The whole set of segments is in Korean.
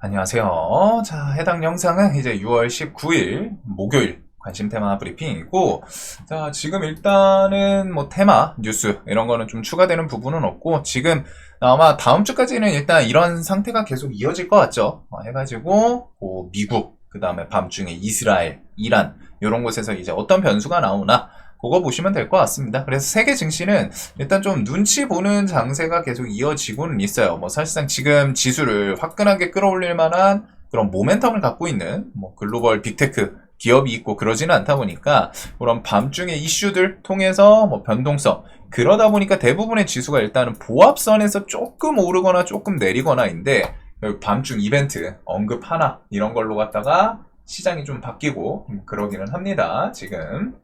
안녕하세요. 자, 해당 영상은 이제 6월 19일 목요일 관심 테마 브리핑이고, 자, 지금 일단은 뭐 테마, 뉴스 이런 거는 좀 추가되는 부분은 없고, 지금 아마 다음 주까지는 일단 이런 상태가 계속 이어질 것 같죠. 해가지고 미국, 그 다음에 밤중에 이스라엘, 이란 이런 곳에서 이제 어떤 변수가 나오나 그거 보시면 될 것 같습니다. 그래서 세계 증시는 일단 좀 눈치 보는 장세가 계속 이어지고는 있어요. 뭐 사실상 지금 지수를 화끈하게 끌어올릴 만한 그런 모멘텀을 갖고 있는 뭐 글로벌 빅테크 기업이 있고 그러지는 않다 보니까 그런 밤중에 이슈들 통해서 뭐 변동성 그러다 보니까 대부분의 지수가 일단은 보합선에서 조금 오르거나 조금 내리거나인데 밤중 이벤트 언급 하나 이런 걸로 갖다가 시장이 좀 바뀌고 그러기는 합니다. 지금.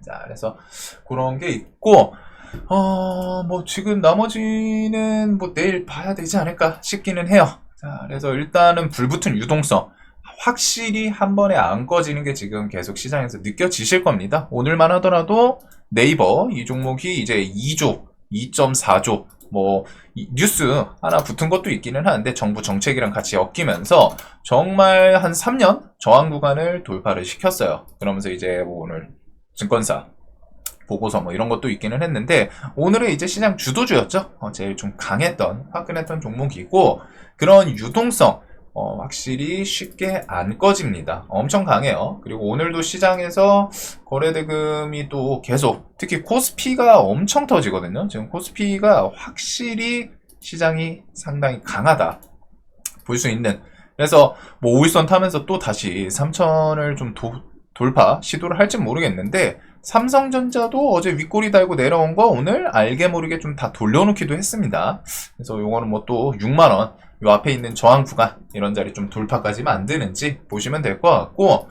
자, 그래서 그런 게 있고, 뭐 지금 나머지는 뭐 내일 봐야 되지 않을까 싶기는 해요. 자, 그래서 일단은 불붙은 유동성. 확실히 한 번에 안 꺼지는 게 지금 계속 시장에서 느껴지실 겁니다. 오늘만 하더라도 네이버 이 종목이 이제 2조, 2.4조, 뭐 뉴스 하나 붙은 것도 있기는 하는데 정부 정책이랑 같이 엮이면서 정말 한 3년 저항 구간을 돌파를 시켰어요. 그러면서 이제 뭐 오늘 증권사 보고서 뭐 이런 것도 있기는 했는데 오늘은 이제 시장 주도주였죠. 제일 좀 강했던 화끈했던 종목이고 그런 유동성 확실히 쉽게 안 꺼집니다. 엄청 강해요. 그리고 오늘도 시장에서 거래대금이 또 계속 특히 코스피가 엄청 터지거든요. 지금 코스피가 확실히 시장이 상당히 강하다 볼 수 있는 그래서 뭐 5일선 타면서 또 다시 3천을 좀 돌파 시도를 할진 모르겠는데 삼성전자도 어제 윗꼬리 달고 내려온 거 오늘 알게 모르게 좀 다 돌려놓기도 했습니다. 그래서 요거는 뭐 또 6만원 요 앞에 있는 저항 구간 이런 자리 좀 돌파까지 만드는지 보시면 될 것 같고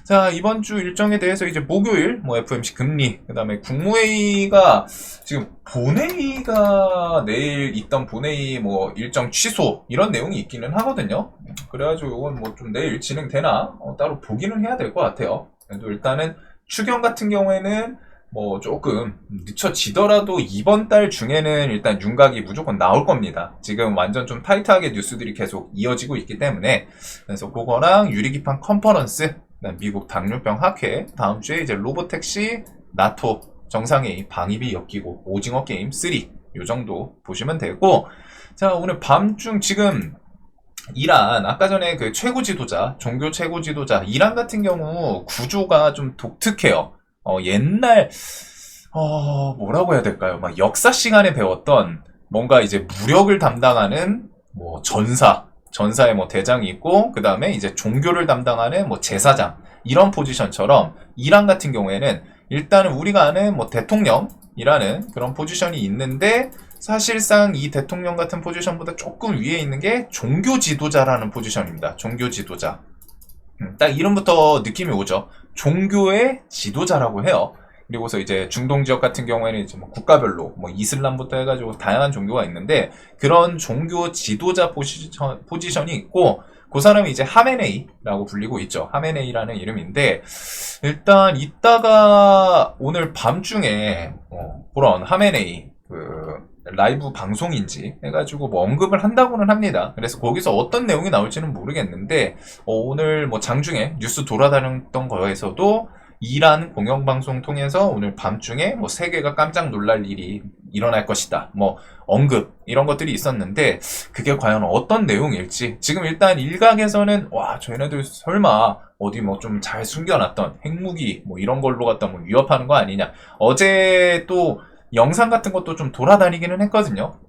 자 이번 주 일정에 대해서 이제 목요일 뭐 FOMC 금리 그 다음에 국무회의가 지금 본회의가 내일 있던 본회의 뭐 일정 취소 이런 내용이 있기는 하거든요. 그래가지고 이건 뭐 좀 내일 진행되나 따로 보기는 해야 될 것 같아요. 그래도 일단은 추경 같은 경우에는 뭐 조금 늦춰지더라도 이번 달 중에는 일단 윤곽이 무조건 나올 겁니다. 지금 완전 좀 타이트하게 뉴스들이 계속 이어지고 있기 때문에 그래서 그거랑 유리기판 컨퍼런스 미국 당뇨병 학회 다음 주에 이제 로보택시 나토 정상회의 방위비 엮이고 오징어 게임 3 요 정도 보시면 되고 자 오늘 밤중 지금 이란 아까 전에 그 최고 지도자 종교 최고 지도자 이란 같은 경우 구조가 좀 독특해요. 옛날 뭐라고 해야 될까요? 막 역사 시간에 배웠던 뭔가 이제 무력을 담당하는 뭐 전사의 뭐 대장이 있고 그 다음에 이제 종교를 담당하는 뭐 제사장 이런 포지션처럼 이란 같은 경우에는 일단은 우리가 아는 뭐 대통령이라는 그런 포지션이 있는데 사실상 이 대통령 같은 포지션보다 조금 위에 있는 게 종교 지도자라는 포지션입니다. 종교 지도자. 딱 이름부터 느낌이 오죠. 종교의 지도자라고 해요. 그리고서 이제 중동 지역 같은 경우에는 이제 뭐 국가별로 뭐 이슬람부터 해가지고 다양한 종교가 있는데 그런 종교 지도자 포지션이 있고 그 사람이 이제 하메네이라고 불리고 있죠. 하메네이라는 이름인데 일단 이따가 오늘 밤중에 그런 하메네이 라이브 방송인지 해가지고 뭐 언급을 한다고는 합니다. 그래서 거기서 어떤 내용이 나올지는 모르겠는데 오늘 뭐 장중에 뉴스 돌아다녔던 거에서도 이란 공영방송 통해서 오늘 밤중에 뭐 세계가 깜짝 놀랄 일이 일어날 것이다. 뭐 언급 이런 것들이 있었는데 그게 과연 어떤 내용일지 지금 일단 일각에서는 와 쟤네들 설마 어디 뭐 좀 잘 숨겨놨던 핵무기 뭐 이런 걸로 갖다 뭐 위협하는 거 아니냐. 어제 또 영상 같은 것도 좀 돌아다니기는 했거든요.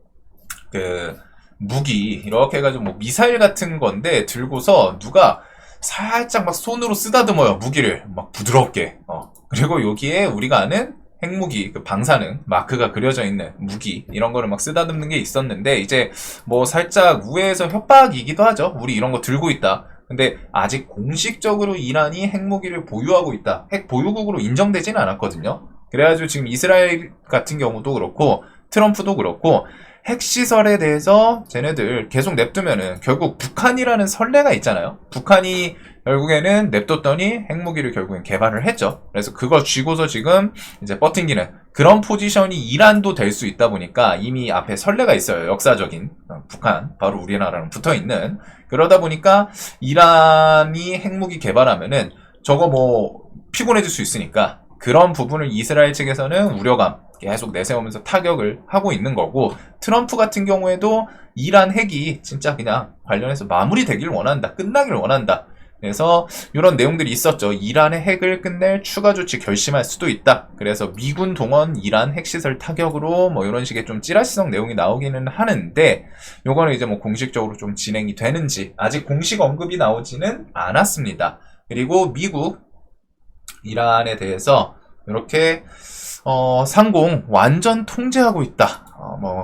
무기 이렇게 해가지고 뭐 미사일 같은 건데 들고서 누가 살짝 막 손으로 쓰다듬어요. 무기를 막 부드럽게. 그리고 여기에 우리가 아는 핵무기 그 방사능 마크가 그려져 있는 무기 이런 거를 막 쓰다듬는 게 있었는데 이제 뭐 살짝 우회해서 협박이기도 하죠. 우리 이런 거 들고 있다. 근데 아직 공식적으로 이란이 핵무기를 보유하고 있다. 핵 보유국으로 인정되지는 않았거든요. 그래가지고 지금 이스라엘 같은 경우도 그렇고 트럼프도 그렇고 핵시설에 대해서 쟤네들 계속 냅두면은 결국 북한이라는 선례가 있잖아요. 북한이 결국에는 냅뒀더니 핵무기를 결국엔 개발을 했죠. 그래서 그걸 쥐고서 지금 이제 버팅기는 그런 포지션이 이란도 될 수 있다 보니까 이미 앞에 선례가 있어요. 역사적인 북한, 바로 우리나라랑 붙어있는. 그러다 보니까 이란이 핵무기 개발하면은 저거 뭐 피곤해질 수 있으니까 그런 부분을 이스라엘 측에서는 우려감 계속 내세우면서 타격을 하고 있는 거고, 트럼프 같은 경우에도 이란 핵이 진짜 그냥 관련해서 마무리되길 원한다, 끝나길 원한다. 그래서 이런 내용들이 있었죠. 이란의 핵을 끝낼 추가 조치 결심할 수도 있다. 그래서 미군 동원 이란 핵시설 타격으로 뭐 이런 식의 좀 찌라시성 내용이 나오기는 하는데, 요거는 이제 뭐 공식적으로 좀 진행이 되는지 아직 공식 언급이 나오지는 않았습니다. 그리고 미국 이란에 대해서 이렇게 상공 완전 통제하고 있다.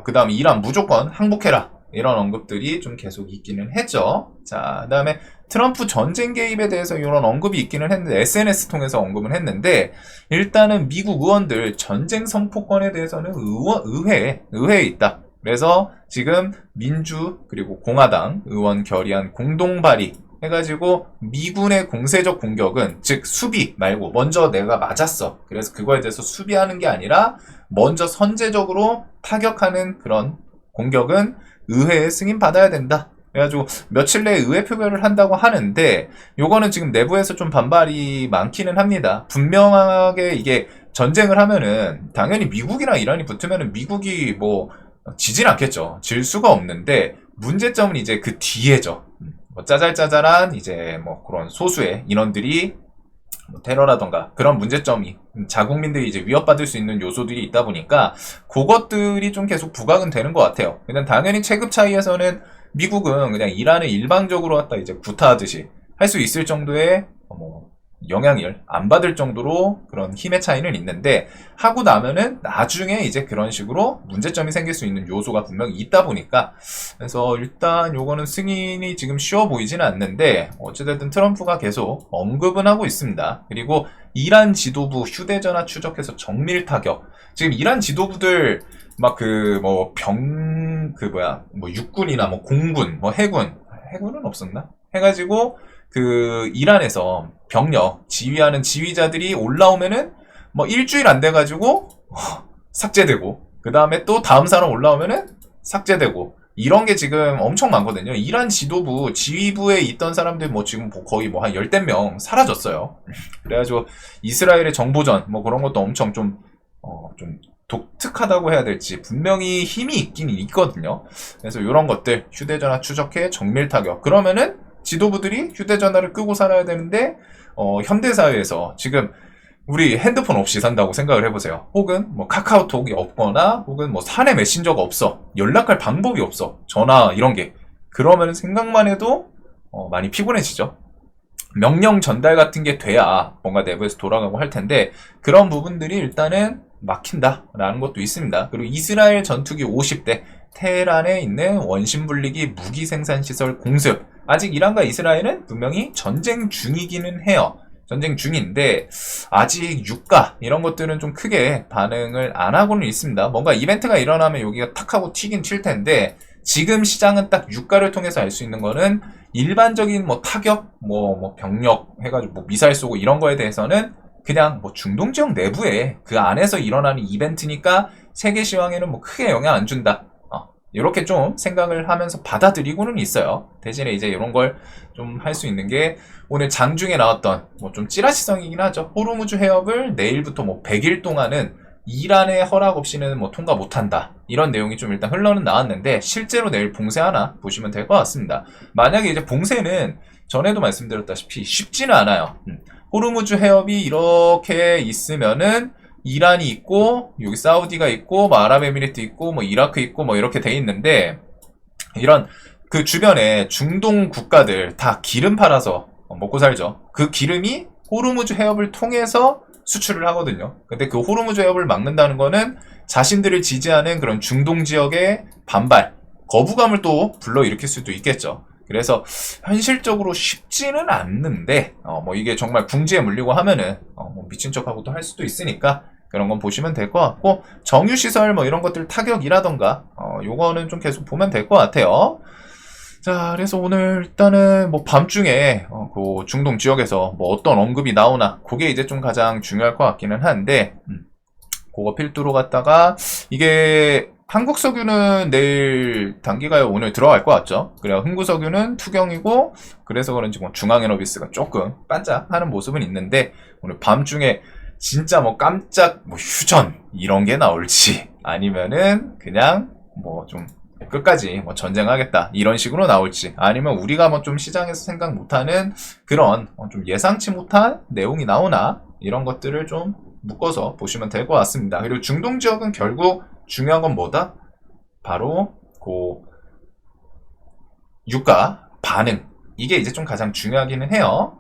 그 다음에 이란 무조건 항복해라. 이런 언급들이 좀 계속 있기는 했죠. 자, 그 다음에 트럼프 전쟁 개입에 대해서 이런 언급이 있기는 했는데, SNS 통해서 언급은 했는데, 일단은 미국 의원들 전쟁 선포권에 대해서는 의회에 있다. 그래서 지금 민주 그리고 공화당 의원 결의안 공동 발의 해가지고 미군의 공세적 공격은, 즉 수비 말고 먼저 내가 맞았어, 그래서 그거에 대해서 수비하는 게 아니라 먼저 선제적으로 타격하는 그런 공격은 의회에 승인받아야 된다. 그래가지고 며칠 내에 의회 표결을 한다고 하는데, 요거는 지금 내부에서 좀 반발이 많기는 합니다. 분명하게 이게 전쟁을 하면은 당연히 미국이랑 이란이 붙으면은 미국이 뭐 지진 않겠죠. 질 수가 없는데, 문제점은 이제 그 뒤에죠. 뭐 짜잘짜잘한 이제 뭐 그런 소수의 인원들이 뭐 테러라던가 그런 문제점이, 자국민들이 이제 위협받을 수 있는 요소들이 있다 보니까 그것들이 좀 계속 부각은 되는 것 같아요. 일단 당연히 체급 차이에서는 미국은 그냥 이란을 일방적으로 갖다 이제 구타하듯이 할 수 있을 정도의 뭐 영향을 안 받을 정도로 그런 힘의 차이는 있는데, 하고 나면은 나중에 이제 그런 식으로 문제점이 생길 수 있는 요소가 분명히 있다 보니까, 그래서 일단 요거는 승인이 지금 쉬워 보이지는 않는데, 어찌됐든 트럼프가 계속 언급은 하고 있습니다. 그리고 이란 지도부 휴대전화 추적해서 정밀 타격. 지금 이란 지도부들 막 육군이나 뭐 공군, 뭐 해군은 없었나? 해가지고 이란에서 병력 지휘하는 지휘자들이 올라오면은 뭐 일주일 안 돼가지고 삭제되고, 그 다음에 또 다음 사람 올라오면은 삭제되고, 이런 게 지금 엄청 많거든요. 이란 지도부 지휘부에 있던 사람들 뭐 지금 거의 뭐 한 10대 명 사라졌어요. 그래가지고 이스라엘의 정보전 뭐 그런 것도 엄청 좀 독특하다고 해야 될지 분명히 힘이 있긴 있거든요. 그래서 이런 것들 휴대전화 추적해 정밀 타격, 그러면은 지도부들이 휴대전화를 끄고 살아야 되는데, 현대사회에서 지금 우리 핸드폰 없이 산다고 생각을 해보세요. 혹은 뭐 카카오톡이 없거나, 혹은 뭐 사내 메신저가 없어, 연락할 방법이 없어, 전화 이런 게. 그러면 생각만 해도 많이 피곤해지죠. 명령 전달 같은 게 돼야 뭔가 내부에서 돌아가고 할 텐데, 그런 부분들이 일단은 막힌다라는 것도 있습니다. 그리고 이스라엘 전투기 50대 테헤란에 있는 원심분리기 무기 생산 시설 공습. 아직 이란과 이스라엘은 분명히 전쟁 중이기는 해요. 전쟁 중인데 아직 유가 이런 것들은 좀 크게 반응을 안 하고는 있습니다. 뭔가 이벤트가 일어나면 여기가 탁 하고 튀긴 튈 텐데, 지금 시장은 딱 유가를 통해서 알 수 있는 거는 일반적인 뭐 타격, 뭐 병력 해가지고 뭐 미사일 쏘고 이런 거에 대해서는 그냥 뭐 중동 지역 내부에 그 안에서 일어나는 이벤트니까 세계 시황에는 뭐 크게 영향 안 준다. 이렇게 좀 생각을 하면서 받아들이고는 있어요. 대신에 이제 이런 걸 좀 할 수 있는 게, 오늘 장중에 나왔던 뭐 좀 찌라시성이긴 하죠. 호르무즈 해협을 내일부터 뭐 100일 동안은 이란의 허락 없이는 뭐 통과 못한다, 이런 내용이 좀 일단 흘러는 나왔는데, 실제로 내일 봉쇄하나 보시면 될 것 같습니다. 만약에 이제 봉쇄는 전에도 말씀드렸다시피 쉽지는 않아요. 호르무즈 해협이 이렇게 있으면은 이란이 있고, 여기 사우디가 있고, 뭐 아랍에미리트 있고, 뭐 이라크 있고, 뭐 이렇게 돼 있는데, 이런 그 주변에 중동 국가들 다 기름 팔아서 먹고 살죠. 그 기름이 호르무즈 해협을 통해서 수출을 하거든요. 근데 그 호르무즈 해협을 막는다는 거는 자신들을 지지하는 그런 중동 지역의 반발, 거부감을 또 불러일으킬 수도 있겠죠. 그래서 현실적으로 쉽지는 않는데, 뭐 이게 정말 궁지에 물리고 하면은 뭐 미친 척하고 또 할 수도 있으니까, 그런 건 보시면 될 것 같고, 정유시설 뭐 이런 것들 타격이라던가 요거는 좀 계속 보면 될 것 같아요. 자, 그래서 오늘 일단은 뭐 밤중에 그 중동 지역에서 뭐 어떤 언급이 나오나 그게 이제 좀 가장 중요할 것 같기는 한데, 그거 필두로 갔다가 이게 한국석유는 내일 단기가요 오늘 들어갈 것 같죠. 그래요. 흥구석유는 투경이고, 그래서 그런지 뭐 중앙에너비스가 조금 반짝하는 모습은 있는데, 오늘 밤중에 진짜 뭐 깜짝 뭐 휴전 이런 게 나올지, 아니면은 그냥 뭐 좀 끝까지 뭐 전쟁하겠다 이런 식으로 나올지, 아니면 우리가 뭐 좀 시장에서 생각 못하는 그런 좀 예상치 못한 내용이 나오나, 이런 것들을 좀 묶어서 보시면 될 것 같습니다. 그리고 중동 지역은 결국 중요한 건 뭐다? 바로 그 유가 반응, 이게 이제 좀 가장 중요하기는 해요.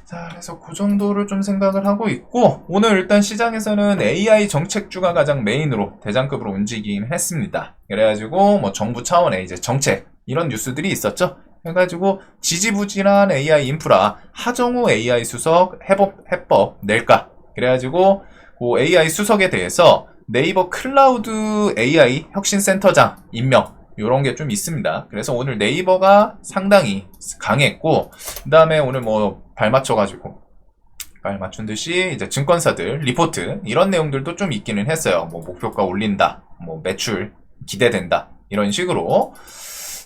자, 그래서 그 정도를 좀 생각을 하고 있고, 오늘 일단 시장에서는 AI 정책주가 가장 메인으로 대장급으로 움직이긴 했습니다. 그래가지고 뭐 정부 차원의 이제 정책 이런 뉴스들이 있었죠. 해가지고 지지부진한 AI 인프라, 하정우 AI 수석 해법 낼까? 그래가지고 그 AI 수석에 대해서 네이버 클라우드 AI 혁신센터장 임명, 요런 게 좀 있습니다. 그래서 오늘 네이버가 상당히 강했고, 그 다음에 오늘 뭐 발 맞춘 듯이 이제 증권사들 리포트 이런 내용들도 좀 있기는 했어요. 뭐 목표가 올린다, 뭐 매출 기대된다, 이런 식으로.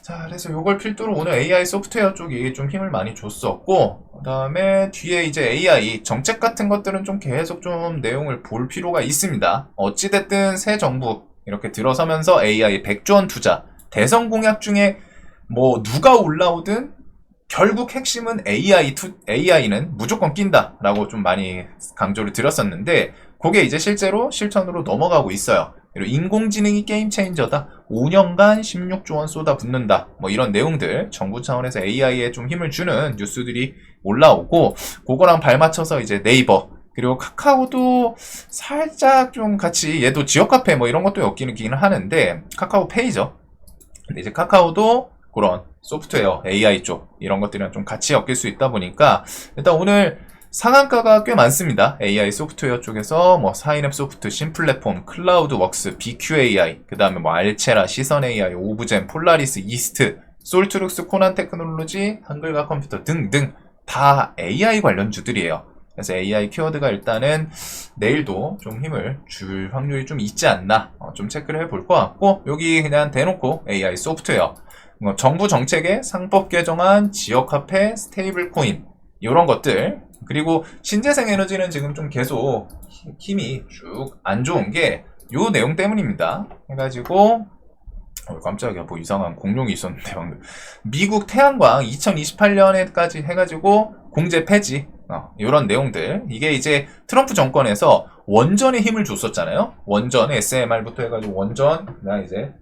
자, 그래서 요걸 필두로 오늘 AI 소프트웨어 쪽이 좀 힘을 많이 줬었고, 그 다음에 뒤에 이제 AI 정책 같은 것들은 좀 계속 좀 내용을 볼 필요가 있습니다. 어찌됐든 새 정부 이렇게 들어서면서 AI 100조 원 투자, 대선 공약 중에 뭐 누가 올라오든 결국 핵심은 AI는 무조건 낀다라고 좀 많이 강조를 드렸었는데, 그게 이제 실제로 실천으로 넘어가고 있어요. 그리고 인공지능이 게임 체인저다. 5년간 16조 원 쏟아붓는다. 뭐 이런 내용들, 정부 차원에서 AI에 좀 힘을 주는 뉴스들이 올라오고, 그거랑 발맞춰서 이제 네이버, 그리고 카카오도 살짝 좀 같이, 얘도 지역 카페 뭐 이런 것도 엮이긴 하는데, 카카오페이죠. 근데 이제 카카오도 그런 소프트웨어, AI 쪽 이런 것들이랑 좀 같이 엮일 수 있다 보니까, 일단 오늘 상한가가 꽤 많습니다. AI 소프트웨어 쪽에서 뭐 사인앱 소프트, 신플랫폼, 클라우드웍스, BQAI, 그 다음에 뭐 알체라, 시선AI, 오브젠, 폴라리스, 이스트, 솔트룩스, 코난 테크놀로지, 한글과 컴퓨터 등등 다 AI 관련주들이에요. 그래서 AI 키워드가 일단은 내일도 좀 힘을 줄 확률이 좀 있지 않나, 좀 체크를 해볼 것 같고, 여기 그냥 대놓고 AI 소프트웨어, 정부 정책의 상법 개정안, 지역 화폐, 스테이블 코인 이런 것들, 그리고 신재생 에너지는 지금 좀 계속 힘이 쭉 안 좋은 게 요 내용 때문입니다. 해가지고 깜짝이야, 뭐 이상한 공룡이 있었는데 방금. 미국 태양광 2028년에까지 해가지고 공제 폐지, 이런 내용들. 이게 이제 트럼프 정권에서 원전에 힘을 줬었잖아요. 원전 SMR부터 해가지고 원전, 그냥 이제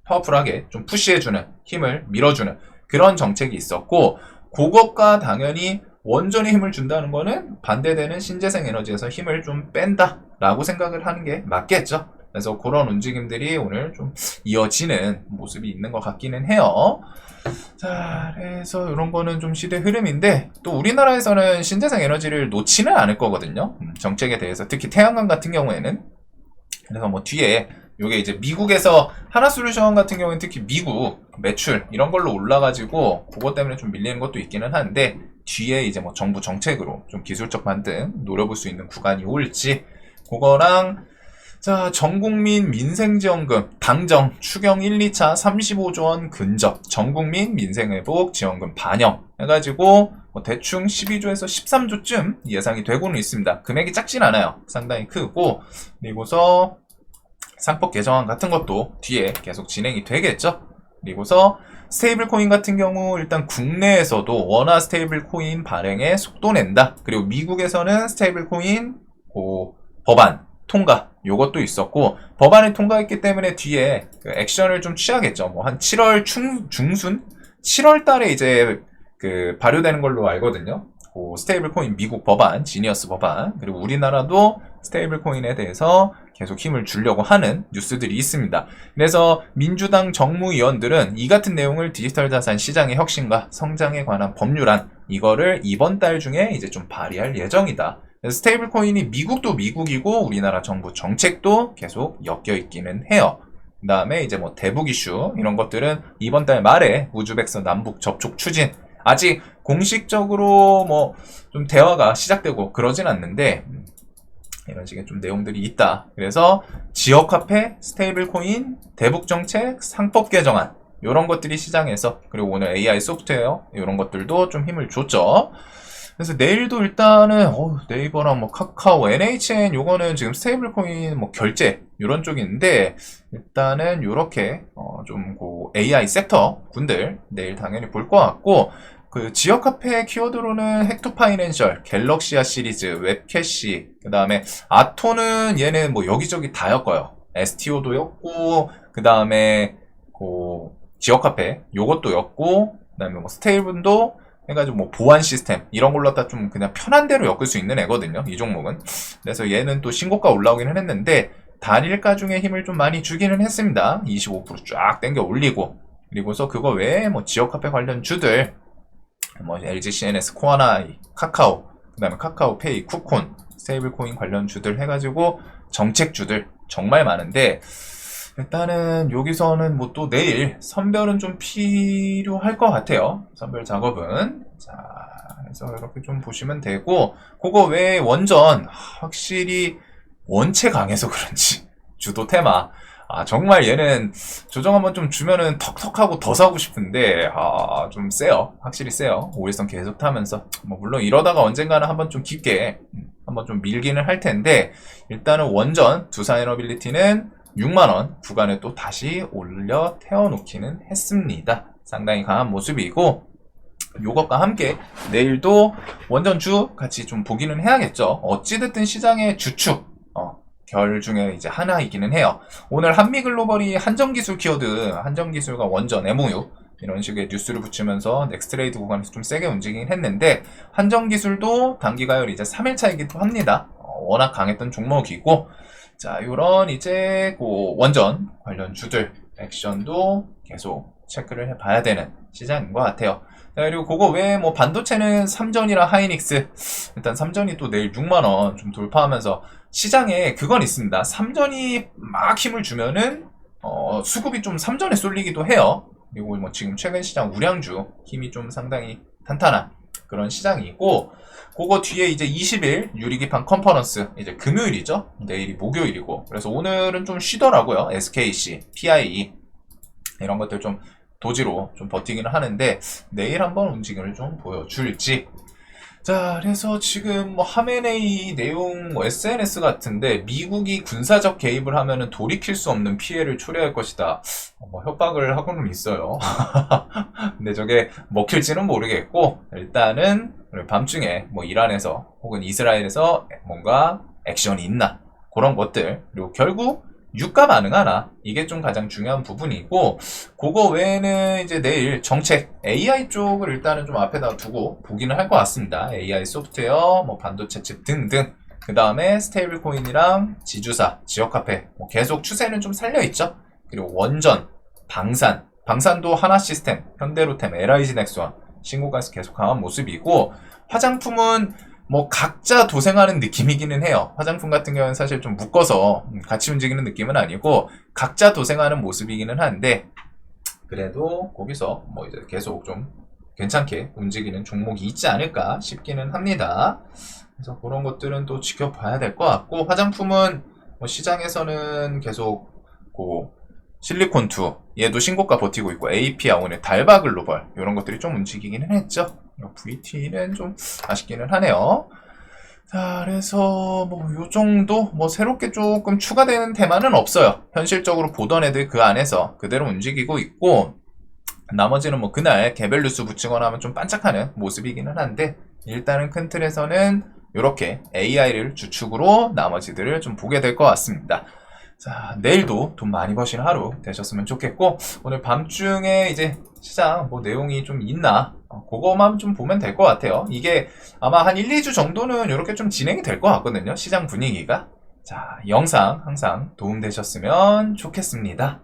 파워풀하게 좀 푸시해주는, 힘을 밀어주는 그런 정책이 있었고, 그것과 당연히 원전에 힘을 준다는 거는 반대되는 신재생 에너지에서 힘을 좀 뺀다라고 생각을 하는 게 맞겠죠. 그래서 그런 움직임들이 오늘 좀 이어지는 모습이 있는 것 같기는 해요. 자, 그래서 이런 거는 좀 시대 흐름인데, 또 우리나라에서는 신재생 에너지를 놓지는 않을 거거든요. 정책에 대해서, 특히 태양광 같은 경우에는. 그래서 뭐 뒤에 요게 이제 미국에서 하나솔루션 같은 경우는 특히 미국 매출 이런 걸로 올라가지고 그것 때문에 좀 밀리는 것도 있기는 한데, 뒤에 이제 뭐 정부 정책으로 좀 기술적 반등 노려볼 수 있는 구간이 올지, 그거랑 자, 전국민 민생지원금 당정 추경 1, 2차 35조 원 근접, 전국민 민생회복 지원금 반영 해가지고 뭐 대충 12조에서 13조쯤 예상이 되고는 있습니다. 금액이 작진 않아요. 상당히 크고, 그리고서 상법 개정안 같은 것도 뒤에 계속 진행이 되겠죠. 그리고서 스테이블 코인 같은 경우 일단 국내에서도 원화 스테이블 코인 발행에 속도 낸다. 그리고 미국에서는 스테이블 코인 법안 통과, 요것도 있었고, 법안이 통과했기 때문에 뒤에 그 액션을 좀 취하겠죠. 뭐 한 7월 중순? 7월 달에 이제 그 발효되는 걸로 알거든요. 그 스테이블 코인 미국 법안, 지니어스 법안, 그리고 우리나라도 스테이블 코인에 대해서 계속 힘을 주려고 하는 뉴스들이 있습니다. 그래서 민주당 정무위원들은 이 같은 내용을 디지털 자산 시장의 혁신과 성장에 관한 법률안, 이거를 이번 달 중에 이제 좀 발의할 예정이다. 스테이블 코인이 미국도 미국이고 우리나라 정부 정책도 계속 엮여 있기는 해요. 그 다음에 이제 뭐 대북 이슈 이런 것들은 이번 달 말에 우즈벡선 남북 접촉 추진 아직 공식적으로 뭐 좀 대화가 시작되고 그러진 않는데 이런 식의 좀 내용들이 있다. 그래서 지역화폐, 스테이블 코인, 대북 정책, 상법 개정안 이런 것들이 시장에서 그리고 오늘 AI 소프트웨어 이런 것들도 좀 힘을 줬죠. 그래서 내일도 일단은 네이버랑 뭐 카카오, NHN 요거는 지금 스테이블 코인 뭐 결제 이런 쪽이 있는데 일단은 요렇게 좀 AI 섹터 군들 내일 당연히 볼 것 같고 그 지역화폐 키워드로는 헥토 파이낸셜, 갤럭시아 시리즈, 웹캐시, 그 다음에 아토는 얘는 뭐 여기저기 다 엮어요. STO도 엮고 그 다음에 그 지역화폐 요것도 엮고 그 다음에 뭐 스테이블도 해가지고 뭐 보안 시스템 이런 걸로 다 좀 그냥 편한 대로 엮을 수 있는 애거든요. 이 종목은. 그래서 얘는 또 신고가 올라오기는 했는데 단일가 중에 힘을 좀 많이 주기는 했습니다. 25%쫙 땡겨 올리고 그리고서 그거 외에 뭐 지역화폐 관련 주들 뭐 LG CNS, 코아나이, 카카오, 그 다음에 카카오페이, 쿠콘, 스테이블코인 관련 주들 해가지고 정책주들 정말 많은데 일단은 여기서는 뭐 또 내일 선별은 좀 필요할 것 같아요. 선별 작업은. 자, 그래서 이렇게 좀 보시면 되고 그거 외에 원전 확실히 원체 강해서 그런지 주도 테마 정말 얘는 조정 한번 좀 주면은 턱턱하고 더 사고 싶은데 좀 세요. 확실히 세요. 5일선 계속 타면서 뭐 물론 이러다가 언젠가는 한번 좀 깊게 한번 좀 밀기는 할 텐데 일단은 원전 두산에너빌리티는 6만원 구간에 또 다시 올려 태워놓기는 했습니다. 상당히 강한 모습이고 요것과 함께 내일도 원전주 같이 좀 보기는 해야겠죠. 어찌됐든 시장의 주축 결 중에 이제 하나이기는 해요. 오늘 한미글로벌이 한정기술 키워드, 한정기술과 원전, MOU 이런 식의 뉴스를 붙이면서 넥스트레이드 구간에서 좀 세게 움직이긴 했는데 한정기술도 단기가열 이제 3일차이기도 합니다. 워낙 강했던 종목이고 자, 요런 이제 원전 관련 주들 액션도 계속 체크를 해봐야 되는 시장인 것 같아요. 자, 그리고 그거 외에 뭐 반도체는 삼전이랑 하이닉스 일단 삼전이 또 내일 6만원 좀 돌파하면서 시장에 그건 있습니다. 삼전이 막 힘을 주면은 수급이 좀 삼전에 쏠리기도 해요. 그리고 뭐 지금 최근 시장 우량주 힘이 좀 상당히 탄탄한 그런 시장이고 그거 뒤에 이제 20일 유리기판 컨퍼런스 이제 금요일이죠. 내일이 목요일이고 그래서 오늘은 좀 쉬더라고요. SKC, PIE 이런 것들 좀 도지로 좀 버티기는 하는데 내일 한번 움직임을 좀 보여줄지. 자, 그래서 지금 뭐 하메네이 내용 뭐 SNS 같은데 미국이 군사적 개입을 하면은 돌이킬 수 없는 피해를 초래할 것이다. 뭐 협박을 하고는 있어요. 근데 저게 먹힐지는 모르겠고 일단은 밤중에 뭐 이란에서 혹은 이스라엘에서 뭔가 액션이 있나 그런 것들 그리고 결국 유가 반응하나 이게 좀 가장 중요한 부분이고 그거 외에는 이제 내일 정책 AI 쪽을 일단은 좀 앞에다 두고 보기는 할 것 같습니다. AI 소프트웨어, 뭐 반도체 칩 등등 그 다음에 스테이블 코인이랑 지주사, 지역화폐 뭐 계속 추세는 좀 살려있죠. 그리고 원전, 방산도 하나시스템, 현대로템, LIG 넥스원 신고가에서 계속 강한 모습이고 화장품은 뭐 각자 도생하는 느낌이기는 해요. 화장품 같은 경우는 사실 좀 묶어서 같이 움직이는 느낌은 아니고 각자 도생하는 모습이기는 한데 그래도 거기서 뭐 이제 계속 좀 괜찮게 움직이는 종목이 있지 않을까 싶기는 합니다. 그래서 그런 것들은 또 지켜봐야 될 것 같고 화장품은 뭐 시장에서는 계속 실리콘2 얘도 신고가 버티고 있고 AP야 오늘 달바글로벌 이런 것들이 좀 움직이기는 했죠. VT는 좀 아쉽기는 하네요. 자, 그래서 뭐 요 정도 뭐 새롭게 조금 추가되는 테마는 없어요. 현실적으로 보던 애들 그 안에서 그대로 움직이고 있고 나머지는 뭐 그날 개별 뉴스 붙이거나 하면 좀 반짝하는 모습이기는 한데 일단은 큰 틀에서는 이렇게 AI를 주축으로 나머지들을 좀 보게 될 것 같습니다. 자, 내일도 돈 많이 버시는 하루 되셨으면 좋겠고 오늘 밤중에 이제 시장 뭐 내용이 좀 있나 그거만 좀 보면 될 것 같아요. 이게 아마 한 1, 2주 정도는 이렇게 좀 진행이 될 것 같거든요. 시장 분위기가. 자, 영상 항상 도움되셨으면 좋겠습니다.